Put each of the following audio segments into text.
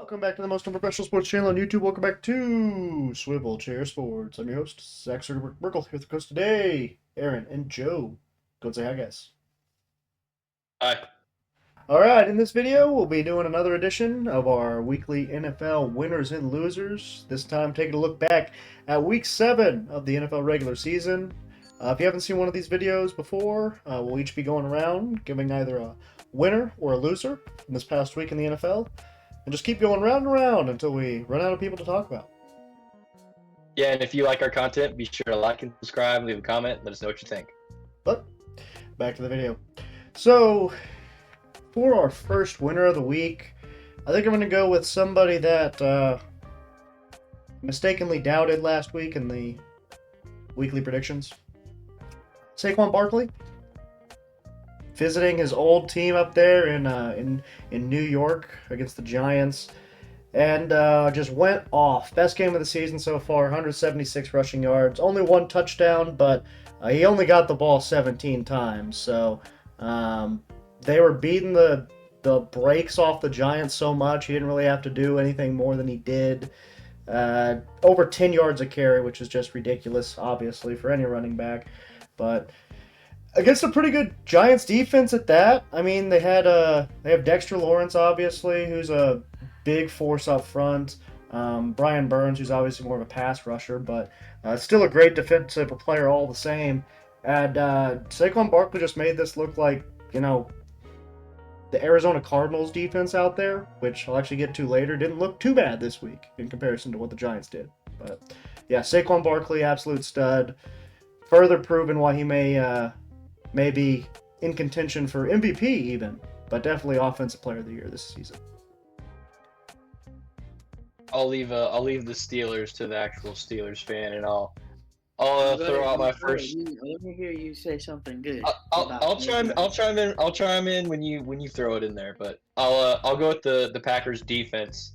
Welcome back to the most unprofessional sports channel on YouTube. Welcome back to Swivel Chair Sports. I'm your host, Zach Merkel, here with the coast today, Aaron and Joe. Go and say hi, guys. Hi. Alright, in this video, we'll be doing another edition of our weekly NFL winners and losers. This time, taking a look back at week 7 of the NFL regular season. If you haven't seen one of these videos before, we'll each be going around giving either a winner or a loser from this past week in the NFL. And just keep going round and round until we run out of people to talk about. Yeah, and if you like our content, be sure to like and subscribe, leave a comment, let us know what you think. But, back to the video. So, for our first winner of the week, I think I'm going to go with somebody that mistakenly doubted last week in the weekly predictions. Saquon Barkley. Visiting his old team up there in New York against the Giants, and just went off. Best game of the season so far, 176 rushing yards, only one touchdown, but he only got the ball 17 times. So they were beating the brakes off the Giants so much, he didn't really have to do anything more than he did. Over 10 yards a carry, which is just ridiculous, obviously, for any running back. But against a pretty good Giants defense at that. I mean, they have Dexter Lawrence, obviously, who's a big force up front. Brian Burns, who's obviously more of a pass rusher, but still a great defensive player all the same. And Saquon Barkley just made this look like, the Arizona Cardinals defense out there, which I'll actually get to later, didn't look too bad this week in comparison to what the Giants did. But yeah, Saquon Barkley, absolute stud. Further proven why he may be in contention for MVP even, but definitely Offensive Player of the Year this season. I'll leave the Steelers to the actual Steelers fan, and I'll throw out my first. Let me hear you say something good. I'll chime in when you throw it in there, but I'll go with the Packers defense.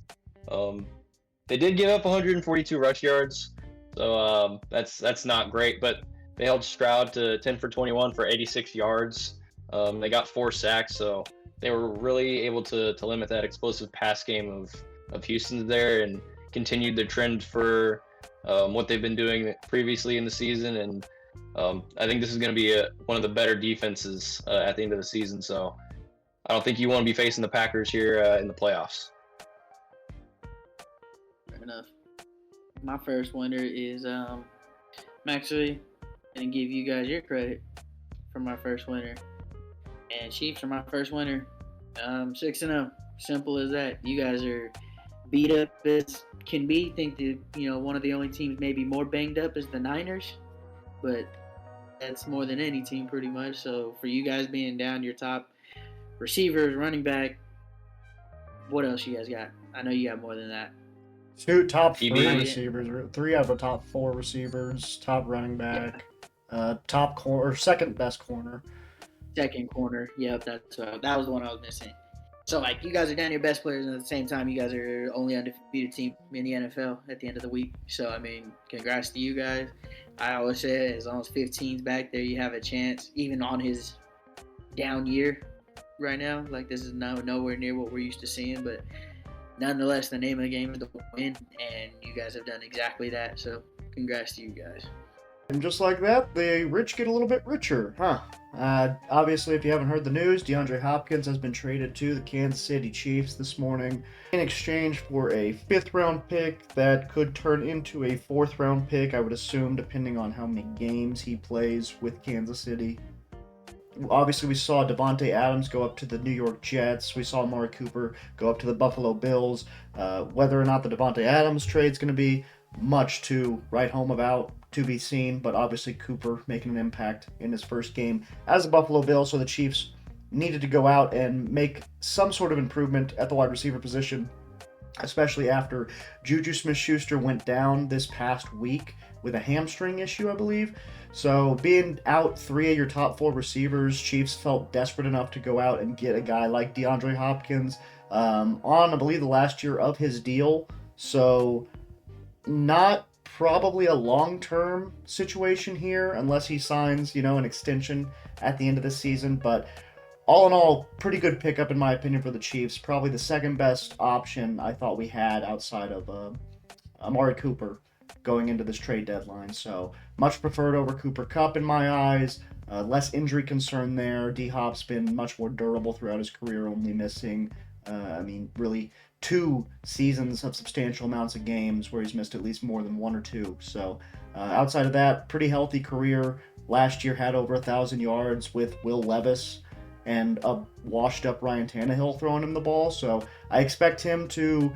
They did give up 142 rush yards, so that's not great, but they held Stroud to 10 for 21 for 86 yards. They got 4 sacks, so they were really able to limit that explosive pass game of Houston's there and continued their trend for what they've been doing previously in the season. And I think this is going to be one of the better defenses at the end of the season. So I don't think you want to be facing the Packers here in the playoffs. Fair enough. My first winner is I'm actually going to give you guys your credit for my first winner. And Chiefs are my first winner. 6-0. Simple as that. You guys are beat up as can be. Think that, one of the only teams maybe more banged up is the Niners. But that's more than any team pretty much. So for you guys being down your top receivers, running back, what else you guys got? I know you got more than that. 2 top 3 receivers, 3 out of the top 4 receivers, top running back, top corner, second best corner. Second corner, yep, that was the one I was missing. So, you guys are down your best players, and at the same time, you guys are only undefeated team in the NFL at the end of the week. So, congrats to you guys. I always say, as long as 15's back there, you have a chance, even on his down year right now. This is nowhere near what we're used to seeing, but nonetheless, the name of the game is to win, and you guys have done exactly that. So, congrats to you guys. And just like that, the rich get a little bit richer, huh? Obviously, if you haven't heard the news, DeAndre Hopkins has been traded to the Kansas City Chiefs this morning in exchange for a 5th-round pick that could turn into a 4th-round pick, I would assume, depending on how many games he plays with Kansas City. Obviously, we saw Davante Adams go up to the New York Jets. We saw Amari Cooper go up to the Buffalo Bills. Whether or not the Davante Adams trade is going to be much to write home about, to be seen, but obviously Cooper making an impact in his first game as a Buffalo Bill, so the Chiefs needed to go out and make some sort of improvement at the wide receiver position, especially after Juju Smith-Schuster went down this past week with a hamstring issue, I believe. So being out 3 of your top 4 receivers, Chiefs felt desperate enough to go out and get a guy like DeAndre Hopkins on, I believe, the last year of his deal. So not probably a long-term situation here unless he signs, an extension at the end of the season. But all in all, pretty good pickup in my opinion for the Chiefs. Probably the second best option I thought we had outside of Amari Cooper going into this trade deadline. So much preferred over Cooper Kupp in my eyes. Less injury concern there. DHop's been much more durable throughout his career, only missing, really 2 seasons of substantial amounts of games where he's missed at least more than 1 or 2. So outside of that, pretty healthy career. Last year had over 1,000 yards with Will Levis and a washed up Ryan Tannehill throwing him the ball. So I expect him to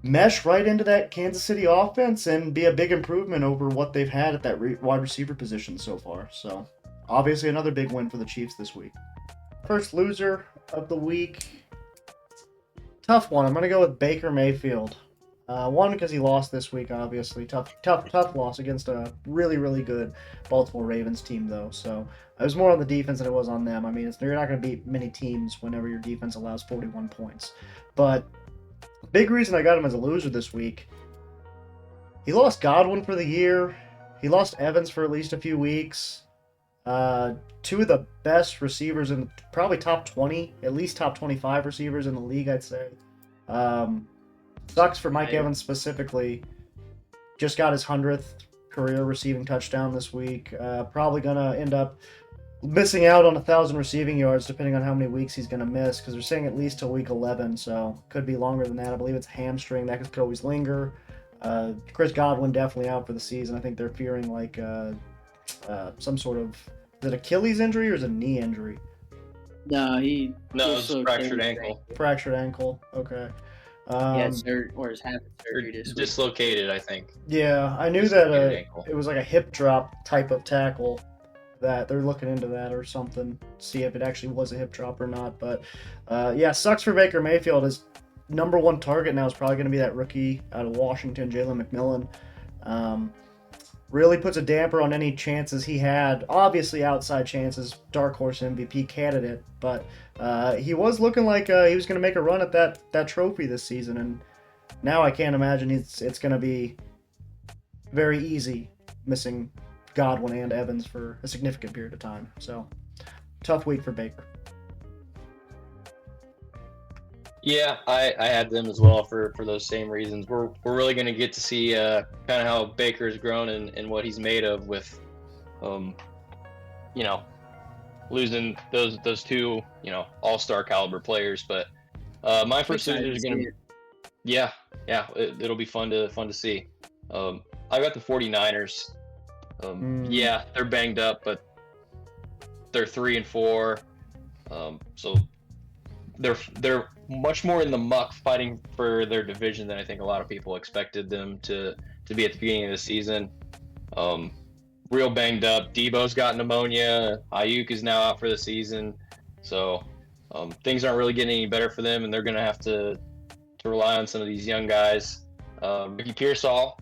mesh right into that Kansas City offense and be a big improvement over what they've had at that wide receiver position so far. So obviously another big win for the Chiefs this week. First loser of the week. Tough one. I'm going to go with Baker Mayfield. One, because he lost this week, obviously. Tough loss against a really, really good Baltimore Ravens team, though. So I was more on the defense than it was on them. I mean, you're not going to beat many teams whenever your defense allows 41 points. But big reason I got him as a loser this week, he lost Godwin for the year. He lost Evans for at least a few weeks. 2 of the best receivers in probably top 20, at least top 25 receivers in the league, I'd say. Sucks for Mike Evans specifically. Just got his 100th career receiving touchdown this week. Probably going to end up missing out on 1,000 receiving yards depending on how many weeks he's going to miss, because they're saying at least till week 11, so could be longer than that. I believe it's a hamstring. That could always linger. Chris Godwin definitely out for the season. I think they're fearing like some sort of, is it Achilles injury or is it a knee injury? No, it's fractured ankle. Fractured ankle. Okay. Is having surgery this week. Dislocated, I think. Yeah, I knew that it was like a hip drop type of tackle. That they're looking into that or something, see if it actually was a hip drop or not. But sucks for Baker Mayfield. His number one target now is probably going to be that rookie out of Washington, Jalen McMillan. Really puts a damper on any chances he had. Obviously, outside chances, dark horse MVP candidate, but he was looking like he was going to make a run at that trophy this season, and now I can't imagine it's going to be very easy missing Godwin and Evans for a significant period of time. So, tough week for Baker. Yeah, I had them as well for those same reasons. We're really going to get to see kind of how Baker's grown and what he's made of with, losing those 2, all-star caliber players. But my first loser is going to, it'll be fun to see. I got the 49ers. Yeah, they're banged up, but they're 3-4. So they're much more in the muck fighting for their division than I think a lot of people expected them to be at the beginning of the season. Real banged up. Debo's got pneumonia. Ayuk is now out for the season. So things aren't really getting any better for them, and they're going to have to rely on some of these young guys. Ricky Pearsall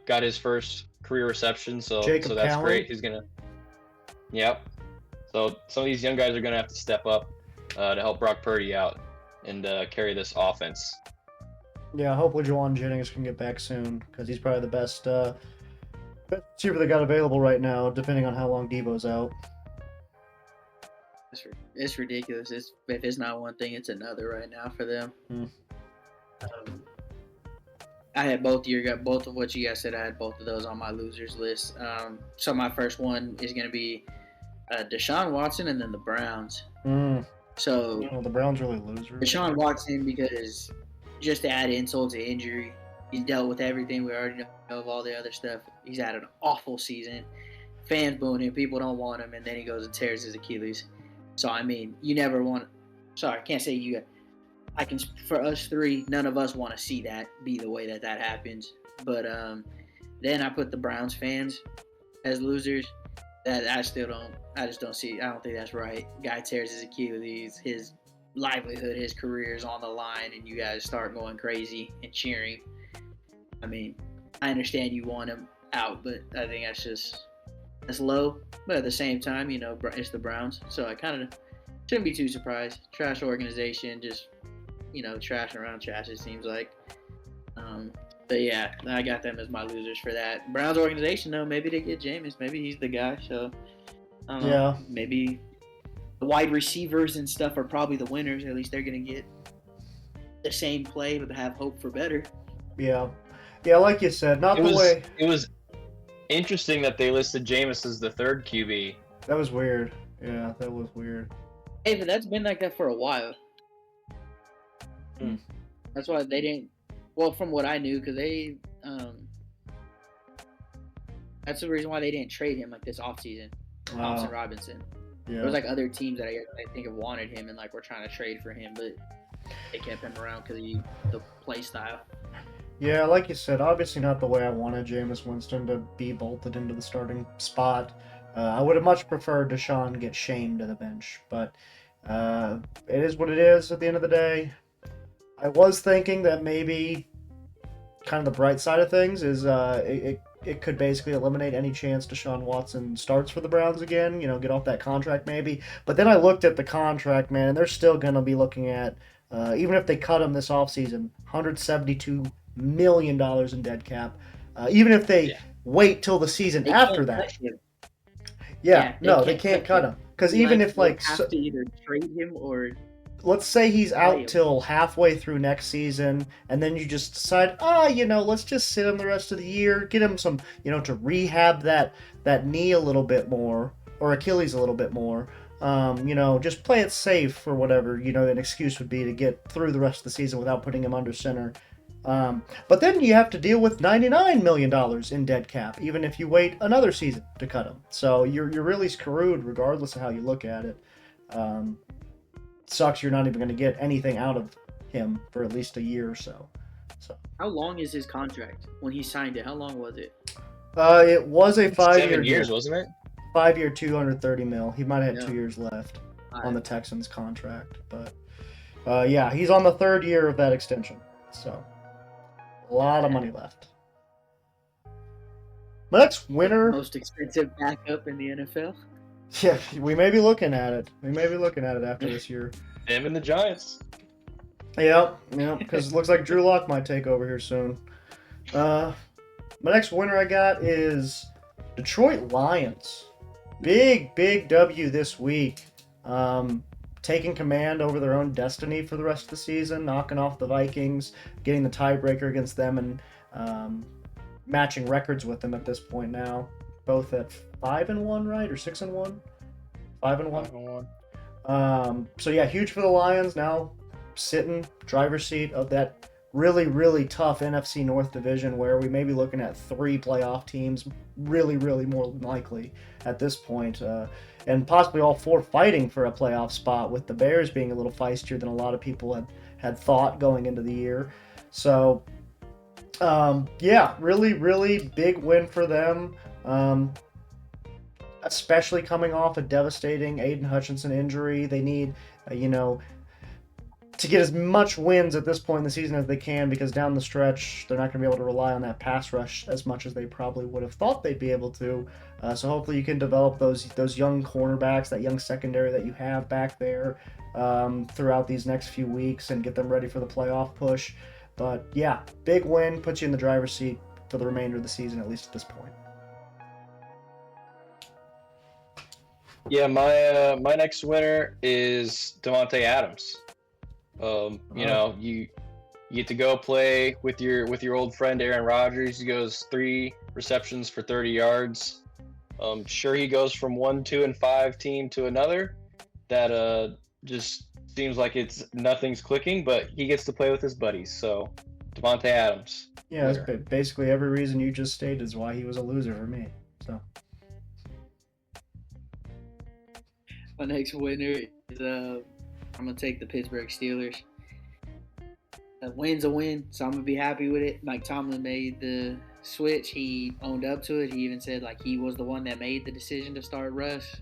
got his first career reception, so that's Callan. Great. He's going to – yep. So some of these young guys are going to have to step up to help Brock Purdy out and carry this offense. Yeah, hopefully Juwan Jennings can get back soon, because he's probably the best receiver they got available right now, depending on how long Debo's out. It's ridiculous. If it's not one thing, it's another right now for them. I had both of what you guys said. I had both of those on my losers list. So my first one is going to be Deshaun Watson and then the Browns. So the Browns really losers. Deshaun Watson, because just to add insult to injury, he's dealt with everything. We already know of all the other stuff. He's had an awful season. Fans booing him. People don't want him. And then he goes and tears his Achilles. So, I mean, you never want – sorry, I can't say you – for us 3, none of us want to see that be the way that happens. But then I put the Browns fans as losers. That I just don't see. I don't think that's right. Guy tears his Achilles, his livelihood, his career is on the line, and you guys start going crazy and cheering. I mean, I understand you want him out, but I think that's low. But at the same time, it's the Browns, so I kind of shouldn't be too surprised. Trash organization, just trash around trash. It seems like. But yeah, I got them as my losers for that. Browns organization, though, maybe they get Jameis. Maybe he's the guy. So, I don't know. Maybe wide receivers and stuff are probably the winners. At least they're gonna get the same play, but have hope for better. Yeah. Yeah, like you said, not It the was way. it was interesting that they listed Jameis as the third QB. That was weird. Yeah, that was weird. Hey, but that's been like that for a while. Hmm. That's why they didn't. Well, from what I knew, because they, that's the reason why they didn't trade him like this offseason. Thompson Robinson. Yeah. There was like other teams that I think have wanted him and like were trying to trade for him, but they kept him around because of the play style. Yeah, like you said, obviously not the way I wanted Jameis Winston to be bolted into the starting spot. I would have much preferred Deshaun get shamed to the bench, but it is what it is at the end of the day. I was thinking that maybe kind of the bright side of things is it could basically eliminate any chance Deshaun Watson starts for the Browns again, get off that contract maybe. But then I looked at the contract, man, and they're still going to be looking at, even if they cut him this offseason, $172 million in dead cap. Even if they wait till the season They after can't that. cut him. They can't cut him. Because even if, they'll have to either trade him or let's say he's Play out him. till halfway through next season, and then you just decide, let's just sit him the rest of the year, get him some, to rehab that knee a little bit more, or Achilles a little bit more. Just play it safe for whatever, an excuse would be to get through the rest of the season without putting him under center. But then you have to deal with $99 million in dead cap, even if you wait another season to cut him. So you're really screwed regardless of how you look at it. Sucks you're not even going to get anything out of him for at least a year or so. how long is his contract when he signed it? How long was it? It was a 5-year 7 years, deal. wasn't it? 5-year, $230 million. He might have had Yeah. 2 years left All on the right. Texans contract, but he's on the 3rd year of that extension. So a lot of money left. My next winner. Most expensive backup in the NFL. Yeah, we may be looking at it. After this year. Him and the Giants. Yeah, because it looks like Drew Lock might take over here soon. My next winner I got is Detroit Lions. Big W this week. Taking command over their own destiny for the rest of the season, knocking off the Vikings, getting the tiebreaker against them, and matching records with them at this point now. Both at 5-1, right? Or 6-1? 5-1. So yeah, huge for the Lions. Now sitting driver's seat of that really, really tough NFC North division where we may be looking at 3 playoff teams, really, really more than likely at this point, and possibly all 4 fighting for a playoff spot, with the Bears being a little feistier than a lot of people had thought going into the year. So really, really big win for them. Especially coming off a devastating Aiden Hutchinson injury. They need, to get as much wins at this point in the season as they can, because down the stretch, they're not going to be able to rely on that pass rush as much as they probably would have thought they'd be able to. So hopefully you can develop those young cornerbacks, that young secondary that you have back there throughout these next few weeks and get them ready for the playoff push. But yeah, big win, puts you in the driver's seat for the remainder of the season, at least at this point. Yeah, my next winner is Davante Adams. You get to go play with your old friend Aaron Rodgers. He goes 3 receptions for 30 yards. Sure, he goes from 1, 2, and 5 team to another. That just seems like nothing's clicking, but he gets to play with his buddies. So Davante Adams. Yeah, that's basically every reason you just stated is why he was a loser for me. So. My next winner is I'm gonna take the Pittsburgh Steelers. A win's a win, so I'm gonna be happy with it. Mike Tomlin made the switch. He owned up to it. He even said like he was the one that made the decision to start Russ.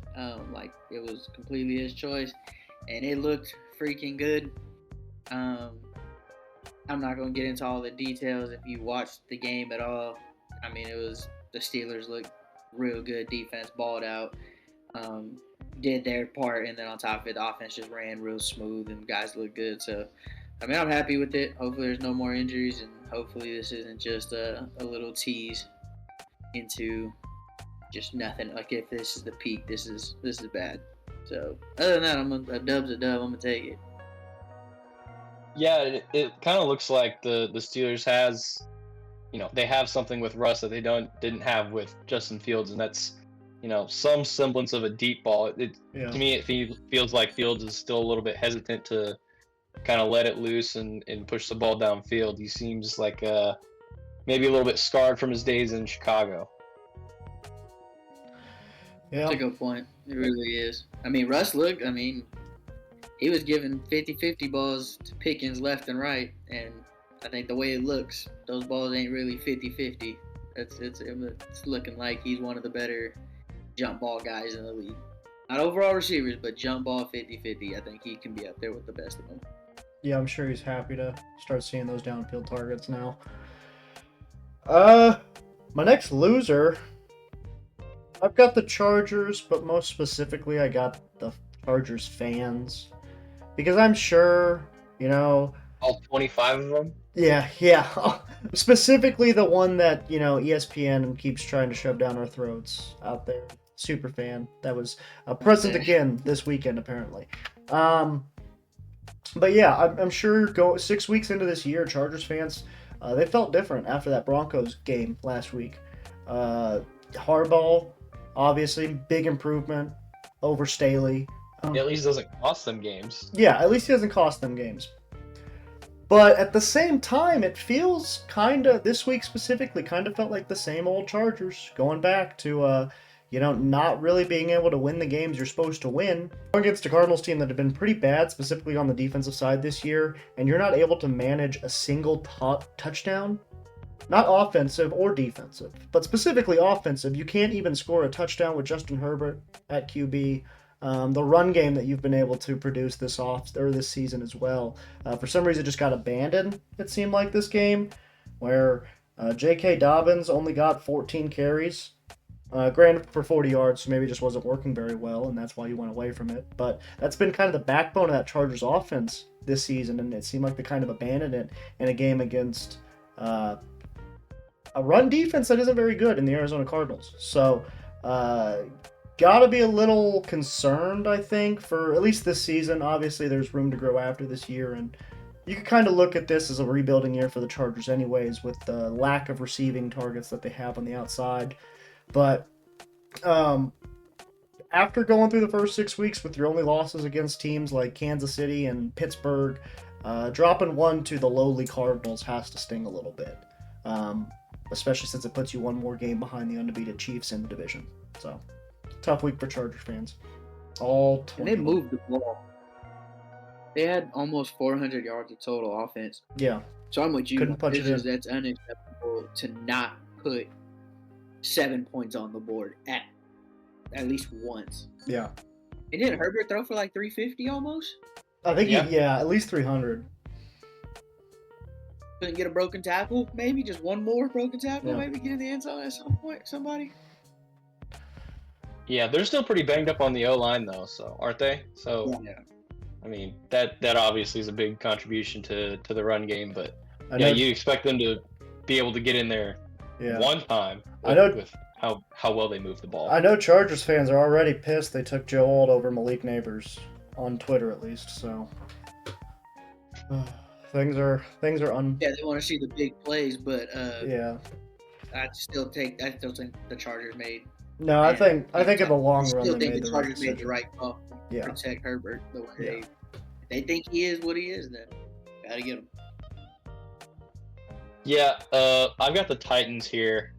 Like it was completely his choice, and it looked freaking good. I'm not gonna get into all the details. If you watched the game at all, I mean, it was the Steelers looked real good. Defense balled out. Did their part, and then on top of it, the offense just ran real smooth and guys look good. So, I mean, I'm happy with it. Hopefully there's no more injuries, and hopefully this isn't just a little tease into just nothing. Like if this is the peak, this is bad. So other than that, a dub's a dub. I'm gonna take it. Yeah, it kind of looks like the Steelers has, they have something with Russ that they didn't have with Justin Fields, and that's, some semblance of a deep ball. To me, it feels like Fields is still a little bit hesitant to kind of let it loose and push the ball downfield. He seems like maybe a little bit scarred from his days in Chicago. Yeah, That's a good point. It really is. I mean, Russ he was giving 50-50 balls to Pickens left and right, and I think the way it looks, those balls ain't really 50-50. It's looking like he's one of the better jump ball guys in the league. Not overall receivers, but jump ball 50-50. I think he can be up there with the best of them. Yeah, I'm sure he's happy to start seeing those downfield targets now. My next loser, I've got the Chargers, but most specifically, I got the Chargers fans. Because I'm sure, All 25 of them? Yeah. Specifically the one that, ESPN keeps trying to shove down our throats out there. Super fan. That was present again this weekend, apparently. But yeah, I'm sure 6 weeks into this year, Chargers fans, they felt different after that Broncos game last week. Harbaugh, obviously, big improvement over Staley. At least doesn't cost them games. Yeah, at least he doesn't cost them games. But at the same time, it feels this week specifically, felt like the same old Chargers, going back to, not really being able to win the games you're supposed to win. Against a Cardinals team that have been pretty bad, specifically on the defensive side this year, and you're not able to manage a single touchdown. Not offensive or defensive, but specifically offensive. You can't even score a touchdown with Justin Herbert at QB. The run game that you've been able to produce this season as well, for some reason just got abandoned, it seemed like, this game, where J.K. Dobbins only got 14 carries, granted for 40 yards, so maybe it just wasn't working very well, and that's why you went away from it. But that's been kind of the backbone of that Chargers offense this season, and it seemed like they kind of abandoned it in a game against a run defense that isn't very good in the Arizona Cardinals. So, gotta be a little concerned, I think, for at least this season. Obviously, there's room to grow after this year, and you can kind of look at this as a rebuilding year for the Chargers anyways, with the lack of receiving targets that they have on the outside. But after going through the first 6 weeks with your only losses against teams like Kansas City and Pittsburgh, dropping one to the lowly Cardinals has to sting a little bit, especially since it puts you one more game behind the undefeated Chiefs in the division. So, tough week for Chargers fans. All 20. And they moved the ball. They had almost 400 yards of total offense. Yeah. So I'm with you. Couldn't punch it in. That's unacceptable to not put 7 points on the board at least once. Yeah. And didn't Herbert throw for like 350 almost? I think at least 300. Couldn't get a broken tackle? Maybe just one more broken tackle? Yeah. Maybe get in the end zone at some point, somebody? Yeah, they're still pretty banged up on the O-line, though, so aren't they? So, Yeah. I mean, that obviously is a big contribution to the run game, but you expect them to be able to get in there one time with how well they move the ball. I know Chargers fans are already pissed they took Joe Alt over Malik Neighbors, on Twitter at least, so things are Yeah, they want to see the big plays, but yeah. I still think the Chargers made. No, I think in the long run still they think made the the right Chargers made the decision. right call to protect Herbert the way Yeah. if they think he is what he is, then gotta get him. Yeah, I've got the Titans here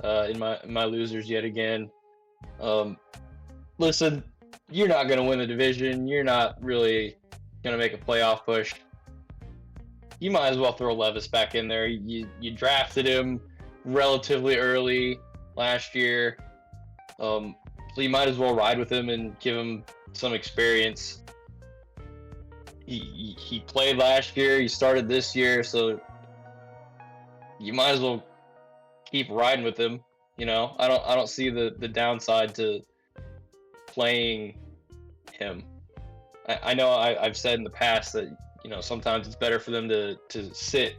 in my losers yet again. Listen, you're not going to win the division. You're not really going to make a playoff push. You might as well throw Levis back in there. You drafted him relatively early last year, so you might as well ride with him and give him some experience. He played last year. He started this year, so you might as well keep riding with him. I don't see the downside to playing him. I know I've said in the past that sometimes it's better for them to sit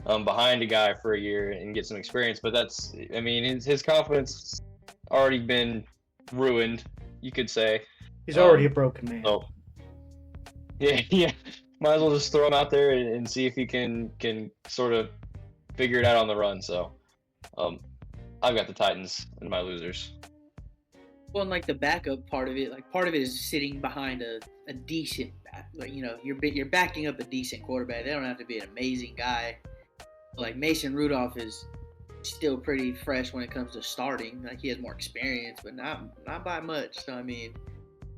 behind a guy for a year and get some experience, but his confidence already been ruined, you could say. He's already a broken man. So yeah. Might as well just throw him out there and see if he can sort of figure it out on the run. So, I've got the Titans in my losers. Well, and like the backup part of it, like part of it is sitting behind a decent, like you're backing up a decent quarterback. They don't have to be an amazing guy. Like Mason Rudolph is still pretty fresh when it comes to starting. Like he has more experience, but not by much. So I mean,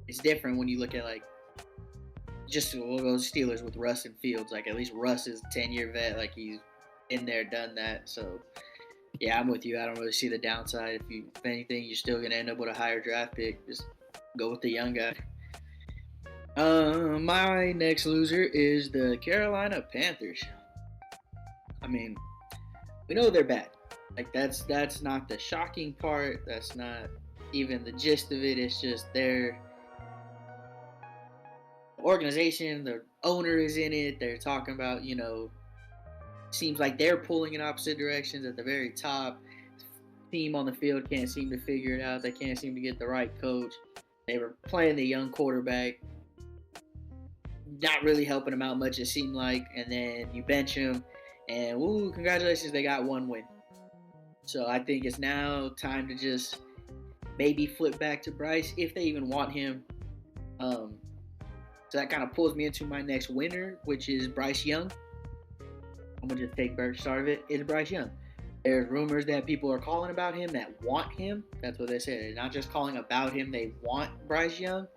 it's different when you look at like just we'll go Steelers with Russ and Fields. Like at least Russ is a 10-year vet. Like he's been there, done that. So yeah, I'm with you. I don't really see the downside. If anything, you're still gonna end up with a higher draft pick. Just go with the young guy. My next loser is the Carolina Panthers. I mean, we know they're bad. Like that's not the shocking part. That's not even the gist of it. It's just their organization, the owner is in it. They're talking about, seems like they're pulling in opposite directions at the very top. Team on the field can't seem to figure it out. They can't seem to get the right coach. They were playing the young quarterback, not really helping him out much, it seemed like. And then you bench him, and congratulations, they got one win. So I think it's now time to just maybe flip back to Bryce if they even want him. So that kind of pulls me into my next winner, which is Bryce Young. I'm going to just take Berg's start of it. It's Bryce Young. There's rumors that people are calling about him that want him. That's what they say. They're not just calling about him. They want Bryce Young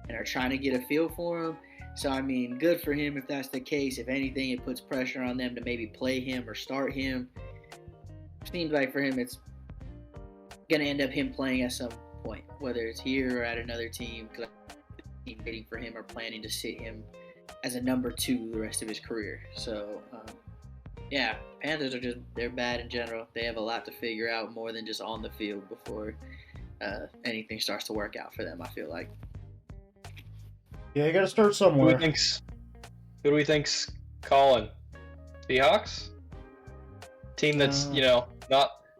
and are trying to get a feel for him. So, I mean, good for him if that's the case. If anything, it puts pressure on them to maybe play him or start him. Seems like for him it's going to end up him playing at some point, whether it's here or at another team. Because waiting for him or planning to sit him as a number 2 the rest of his career. So, yeah, Panthers they're bad in general. They have a lot to figure out more than just on the field before anything starts to work out for them, I feel like. Yeah, you got to start somewhere. Who do we think's calling? Seahawks? Team that's,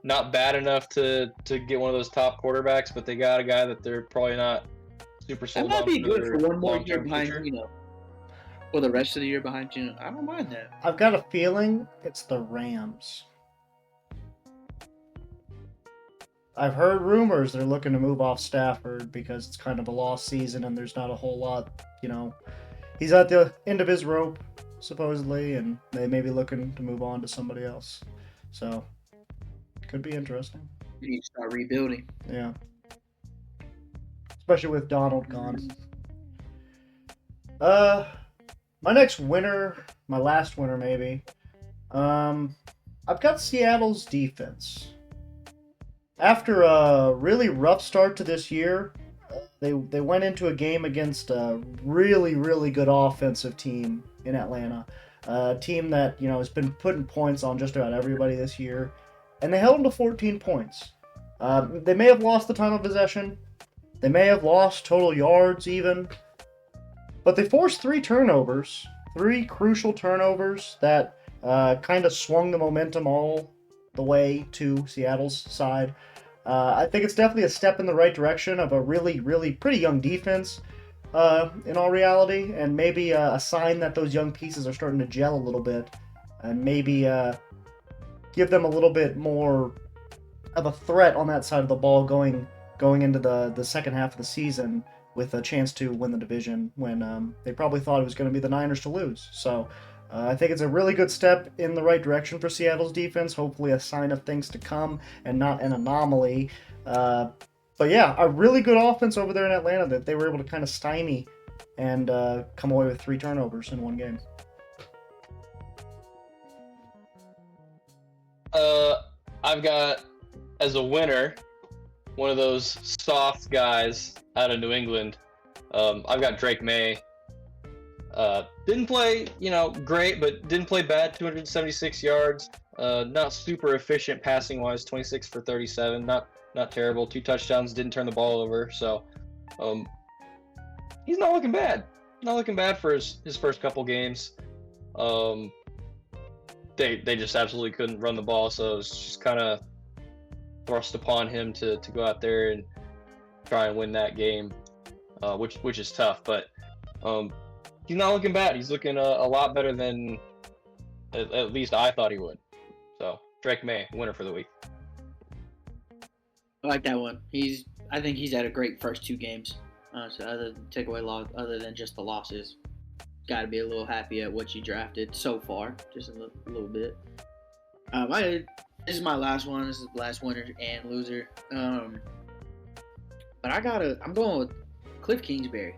not bad enough to get one of those top quarterbacks, but they got a guy that they're probably not super sold on. That might be good for one more year behind, future. For the rest of the year behind you. I don't mind that. I've got a feeling it's the Rams. I've heard rumors they're looking to move off Stafford because it's kind of a lost season and there's not a whole lot, He's at the end of his rope, supposedly, and they may be looking to move on to somebody else. So, could be interesting. You need to start rebuilding. Yeah. Especially with Donald gone. My next winner, my last winner maybe. I've got Seattle's defense. After a really rough start to this year, they went into a game against a really, really good offensive team in Atlanta. A team that, has been putting points on just about everybody this year. And they held them to 14 points. They may have lost the time of possession. They may have lost total yards even. But they forced 3 turnovers. 3 crucial turnovers that kind of swung the momentum all the way to Seattle's side. I think it's definitely a step in the right direction of a really, really pretty young defense in all reality. And maybe a sign that those young pieces are starting to gel a little bit. And maybe give them a little bit more of a threat on that side of the ball going into the second half of the season with a chance to win the division when they probably thought it was going to be the Niners to lose. So I think it's a really good step in the right direction for Seattle's defense, hopefully a sign of things to come and not an anomaly. But yeah, a really good offense over there in Atlanta that they were able to kind of stymie and come away with 3 turnovers in one game. I've got, as a winner, one of those soft guys out of New England. I've got Drake Maye. Didn't play, great, but didn't play bad. 276 yards. Not super efficient passing wise. 26 for 37. Not terrible. 2 touchdowns. Didn't turn the ball over. So, he's not looking bad. Not looking bad for his first couple games. They just absolutely couldn't run the ball, so it was just kind of thrust upon him to go out there and try and win that game. which is tough. But he's not looking bad. He's looking a lot better than at least I thought he would. So Drake Maye, winner for the week. I like that one. I think he's had a great first 2 games. So other than takeaway loss, other than just the losses, got to be a little happy at what you drafted so far, just a little bit. This is my last one. This is the last winner and loser. But I'm going with Kliff Kingsbury.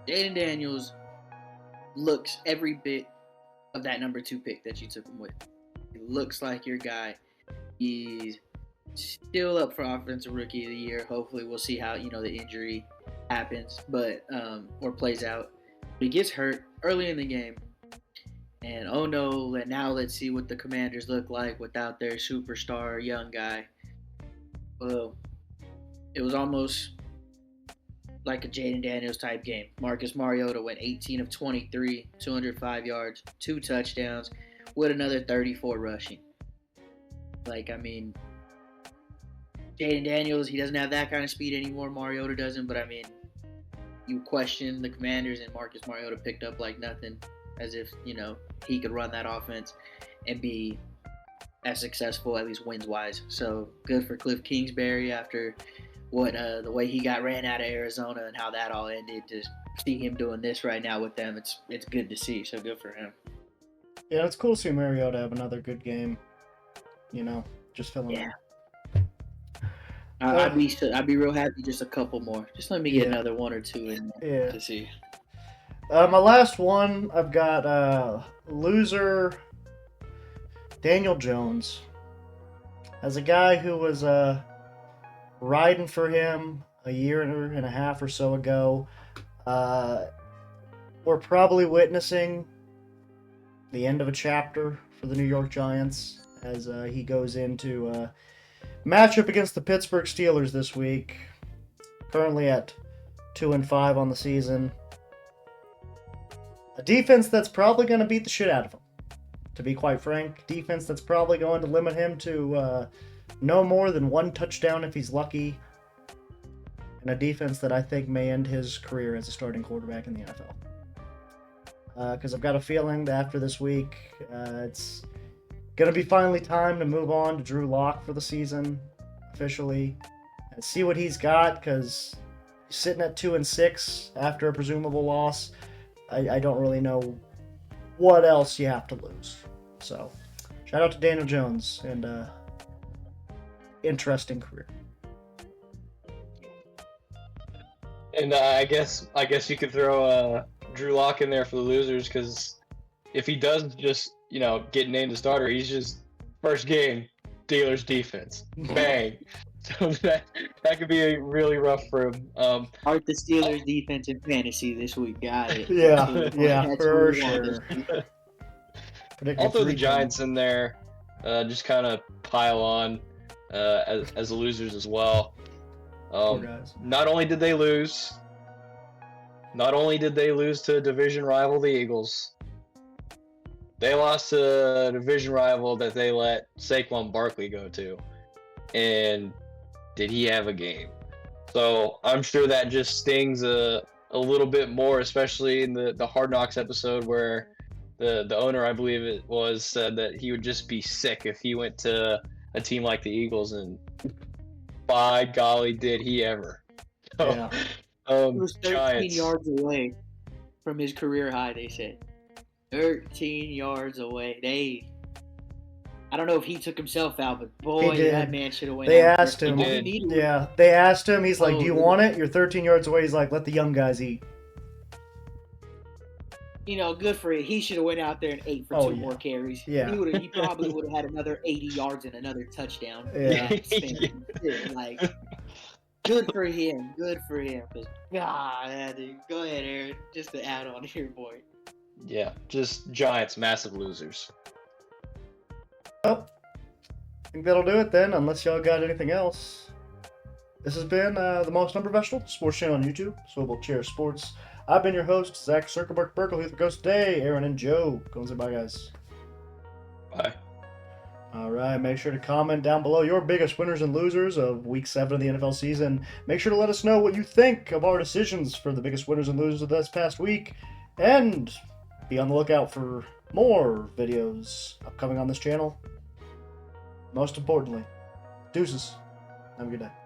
Jaden Daniels looks every bit of that number 2 pick that you took him with. He looks like your guy. He's still up for Offensive Rookie of the Year. Hopefully, we'll see how the injury happens, but or plays out. But he gets hurt early in the game, and oh no! Now let's see what the Commanders look like without their superstar young guy. Well, it was almost like a Jaden Daniels type game. Marcus Mariota went 18 of 23, 205 yards, 2 touchdowns, with another 34 rushing. Jaden Daniels, he doesn't have that kind of speed anymore. Mariota doesn't, but you question the Commanders, and Marcus Mariota picked up like nothing, as if, he could run that offense and be as successful, at least wins-wise. So good for Kliff Kingsbury after the way he got ran out of Arizona and how that all ended. To see him doing this right now with them, it's good to see. So good for him. Yeah, it's cool to see Mariota have another good game. Just filling in. I'd be real happy just a couple more. Just let me get another 1 or 2 in there to see. My last one, I've got loser Daniel Jones. As a guy who was riding for him a year and a half or so ago, we're probably witnessing the end of a chapter for the New York Giants as he goes into matchup against the Pittsburgh Steelers this week. Currently at 2-5 on the season. A defense that's probably going to beat the shit out of him. To be quite frank, defense that's probably going to limit him to no more than 1 touchdown if he's lucky. And a defense that I think may end his career as a starting quarterback in the NFL. Because I've got a feeling that after this week, it's going to be finally time to move on to Drew Lock for the season, officially, and see what he's got, because he's sitting at 2-6 after a presumable loss. I don't really know what else you have to lose. So, shout out to Daniel Jones, and interesting career. And I guess you could throw Drew Lock in there for the losers, because if he does just get named a starter, he's just first game Steelers defense, bang. So that could be really rough for him. Start the Steelers defense in fantasy this week. Got it. Yeah, for sure. I'll throw the Giants in there, just kind of pile on as the losers as well. Not only did they lose to a division rival, the Eagles, they lost to a division rival that they let Saquon Barkley go to. And did he have a game? So I'm sure that just stings a little bit more, especially in the Hard Knocks episode where the owner, I believe it was, said that he would just be sick if he went to a team like the Eagles, and by golly, did he ever. So, yeah. He was 13 Giants. yards away from his career high, they said. 13 yards away. I don't know if he took himself out, but boy, that man should have went out. They asked him. Yeah, they asked him. He's like, do you want it? You're 13 yards away. He's like, let the young guys eat. Good for it. He should have went out there and ate for 2 more carries. Yeah. He probably would have had another 80 yards and another touchdown. Yeah. Good for him. Good for him. Dude. Go ahead, Aaron. Just to add on here, boy. Yeah, just Giants, massive losers. Well, I think that'll do it then, unless y'all got anything else. This has been the Most Unprofessional Sports Channel on YouTube, Swivel Chair Sports. I've been your host, Zach Circlebark Burkle, here with the ghost today, Aaron and Joe. Go and say bye, guys. Bye. All right, make sure to comment down below your biggest winners and losers of Week 7 of the NFL season. Make sure to let us know what you think of our decisions for the biggest winners and losers of this past week. And be on the lookout for more videos upcoming on this channel. Most importantly, deuces. Have a good day.